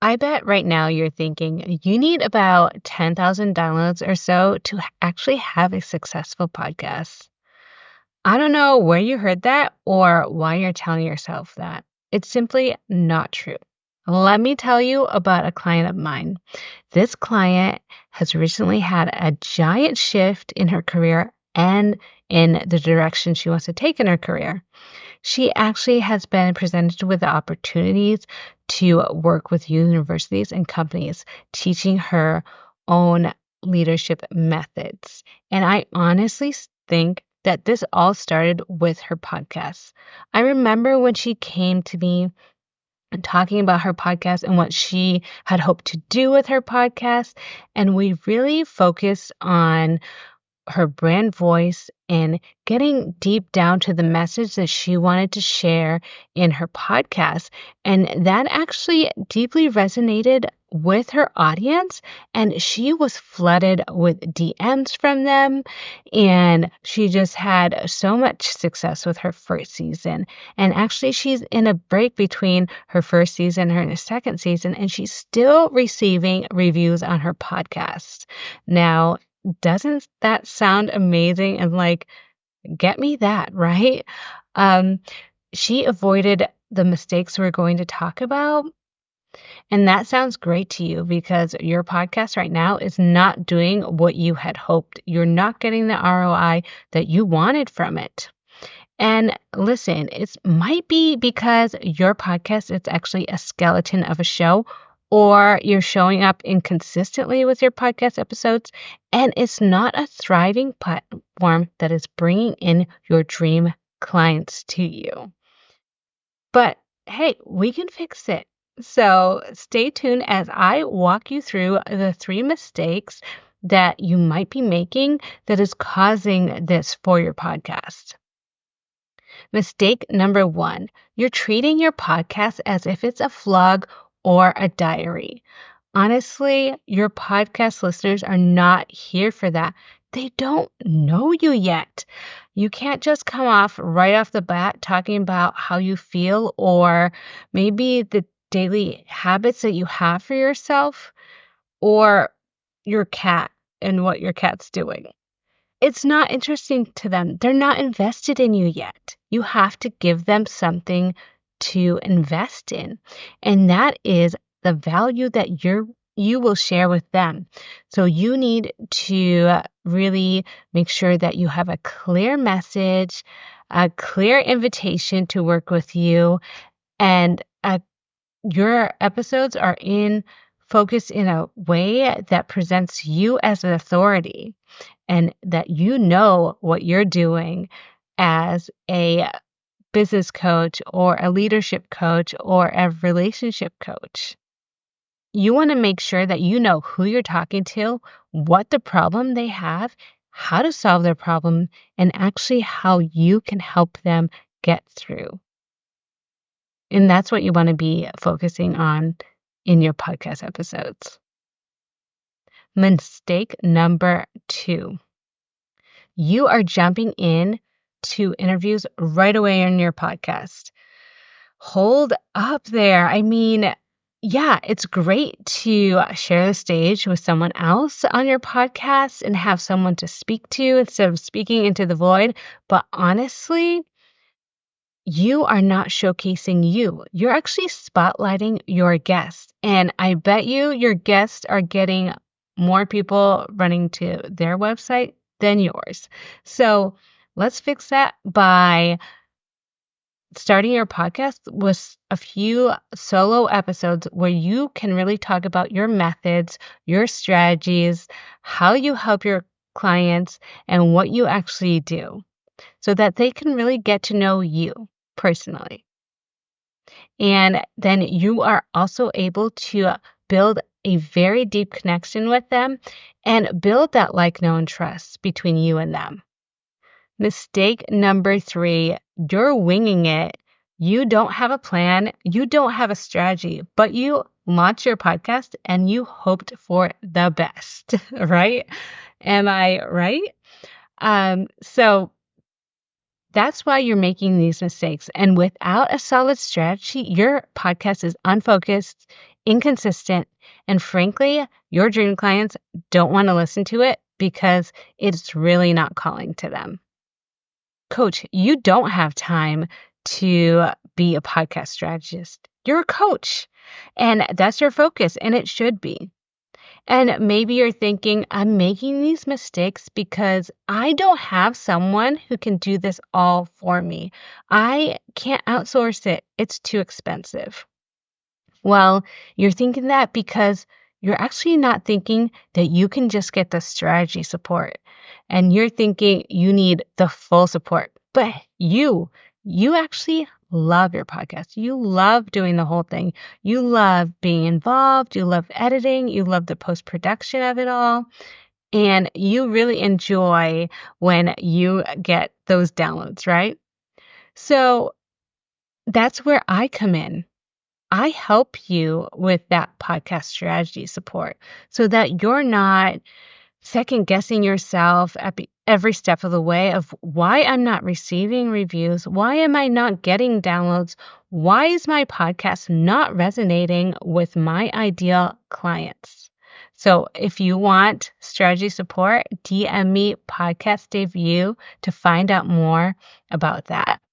I bet right now you're thinking you need about 10,000 downloads or so to actually have a successful podcast. I don't know where you heard that or why you're telling yourself that. It's simply not true. Let me tell you about a client of mine. This client has recently had a giant shift in her career and in the direction she wants to take in her career. She actually has been presented with the opportunities to work with universities and companies, teaching her own leadership methods. And I honestly think that this all started with her podcast. I remember when she came to me talking about her podcast and what she had hoped to do with her podcast. And we really focused on her brand voice and getting deep down to the message that she wanted to share in her podcast. And that actually deeply resonated with her audience. And she was flooded with DMs from them. And she just had so much success with her first season. And actually, she's in a break between her first season and her second season, and she's still receiving reviews on her podcast. Now, doesn't that sound amazing? And like, get me that, right? Um, she avoided the mistakes we're going to talk about. And that sounds great to you because your podcast right now is not doing what you had hoped. You're not getting the ROI that you wanted from it. And listen, it might be because your podcast is actually a skeleton of a show, or you're showing up inconsistently with your podcast episodes, and it's not a thriving platform that is bringing in your dream clients to you. But hey, we can fix it. So stay tuned as I walk you through the 3 mistakes that you might be making that is causing this for your podcast. Mistake number 1, you're treating your podcast as if it's a vlog or a diary. Honestly, your podcast listeners are not here for that. They don't know you yet. You can't just come off right off the bat talking about how you feel or maybe the daily habits that you have for yourself or your cat and what your cat's doing. It's not interesting to them. They're not invested in you yet. You have to give them something to invest in. And that is the value that you will share with them. So you need to really make sure that you have a clear message, a clear invitation to work with you, and your episodes are focused in a way that presents you as an authority and that you know what you're doing as a business coach or a leadership coach or a relationship coach. You want to make sure that you know who you're talking to, what the problem they have, how to solve their problem, and actually how you can help them get through. And that's what you want to be focusing on in your podcast episodes. Mistake number 2. You are jumping in to interviews right away on your podcast. Hold up there. I mean, yeah, it's great to share the stage with someone else on your podcast and have someone to speak to instead of speaking into the void. But honestly, you are not showcasing you. You're actually spotlighting your guests. And I bet you your guests are getting more people running to their website than yours. So let's fix that by starting your podcast with a few solo episodes where you can really talk about your methods, your strategies, how you help your clients, and what you actually do so that they can really get to know you personally. And then you are also able to build a very deep connection with them and build that like, know, and trust between you and them. Mistake number 3, you're winging it. You don't have a plan. You don't have a strategy, but you launched your podcast and you hoped for the best, right? Am I right? So That's why you're making these mistakes. And without a solid strategy, your podcast is unfocused, inconsistent, and frankly, your dream clients don't want to listen to it because it's really not calling to them. Coach, you don't have time to be a podcast strategist. You're a coach, and that's your focus, and it should be. And maybe you're thinking, I'm making these mistakes because I don't have someone who can do this all for me. I can't outsource it, it's too expensive. Well, you're thinking that because you're actually not thinking that you can just get the strategy support. And you're thinking you need the full support. But you actually love your podcast. You love doing the whole thing. You love being involved. You love editing. You love the post production of it all. And you really enjoy when you get those downloads, right? So that's where I come in. I help you with that podcast strategy support so that you're not second guessing yourself at every step of the way of why I'm not receiving reviews, why am I not getting downloads, why is my podcast not resonating with my ideal clients. So if you want strategy support, DM me Podcast Debut to find out more about that.